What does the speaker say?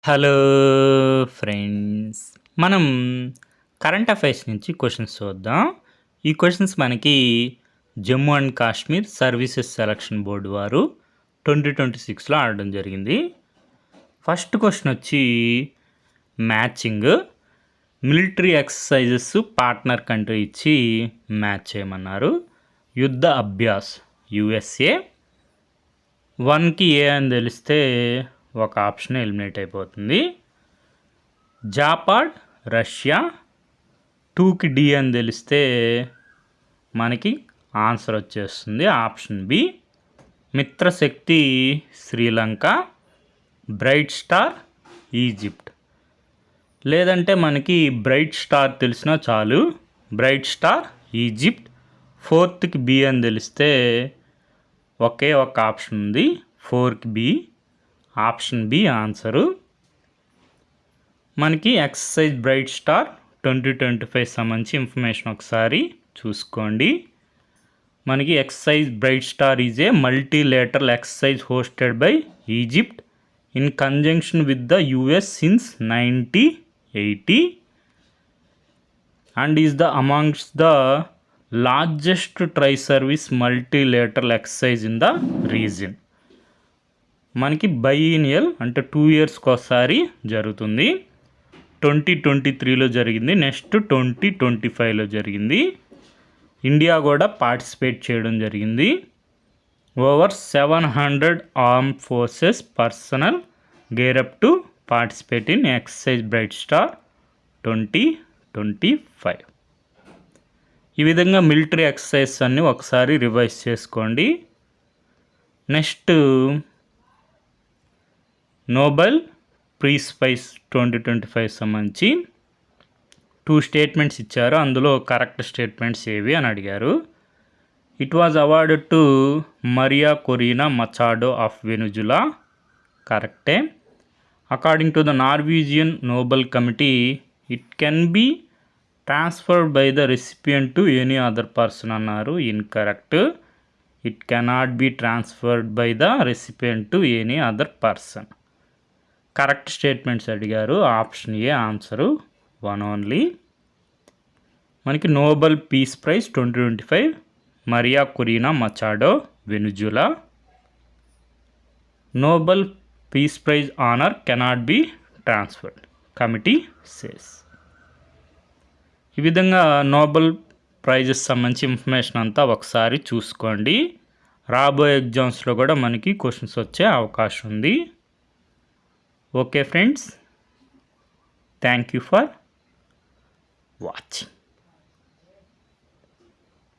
Hello friends, మనం current affairs నుంచి questions చూద్దాం. ఈ క్వశ్చన్స్ మనకి Jammu and Kashmir services selection board వారు 2026లో ఆడడం జరిగింది. ఫస్ట్ క్వశ్చన్ వచ్చి matching military exercises partner country ఇచ్చి మ్యాచ్ చేయమన్నారు. యుద్ధ అభ్యాస్ యుఎస్ఏ 1కి ఏ అని తెలిస్తే ఒక ఆప్షన్ ఎలిమినేట్ అయిపోతుంది. జాపాడ్ రష్యా 2కి డి అని తెలిస్తే మనకి ఆన్సర్ వచ్చేస్తుంది option B. Mitra Shakti Sri Lanka, bright star Egypt. లేదంటే మనకి బ్రైట్ స్టార్ తెలిసినా చాలు, బ్రైట్ స్టార్ ఈజిప్ట్. 4కి బి అని తెలిస్తే ఒకే ఒక ఆప్షన్ ఉంది, 4కి బి. Option B answer. మనకి ఎక్సర్సైజ్ బ్రైట్ స్టార్ 2025 సంబంధించి ఇన్ఫర్మేషన్ ఒకసారి చూసుకోండి. మనకి exercise bright star is a multilateral exercise hosted by Egypt in conjunction with the US సిన్స్ 1980 and is the amongst the largest tri service multilateral exercise in the region. మనకి బైనియల్ అంటే 2 ఇయర్స్కి ఒకసారి జరుగుతుంది. 2023లో జరిగింది, నెక్స్ట్ 2025లో జరిగింది. ఇండియా కూడా పార్టిసిపేట్ చేయడం జరిగింది. Over 700 arm forces personnel gear up to participate in exercise bright star 2025. ఈ విధంగా మిలిటరీ ఎక్సర్సైజ్ అన్నీ ఒకసారి రివైజ్ చేసుకోండి. నెక్స్ట్ నోబెల్ పీస్ ప్రైజ్ 2025 సంబంధించి 2 స్టేట్మెంట్స్ ఇచ్చారు. అందులో కరెక్ట్ స్టేట్మెంట్స్ ఏవి అని అడిగారు. It was awarded to Maria Corina Machado of Venezuela. కరెక్టే. According to the Norwegian Nobel committee it can be transferred by the recipient to any other person అన్నారు. Incorrect. It cannot be transferred by the recipient to any other person. Correct statements అడిగారు. Option A answer, 1 only. మనకి Nobel peace prize 2025 Maria Corina Machado Venezuela. Nobel peace prize honour cannot be transferred, committee says. ఈ విధంగా Nobel prices సంబంధించి information అంతా ఒకసారి చూసుకోండి. రాబోయే ఎగ్జామ్స్లో కూడా మనకి క్వశ్చన్స్ వచ్చే అవకాశం ఉంది. Okay friends, thank you for watching.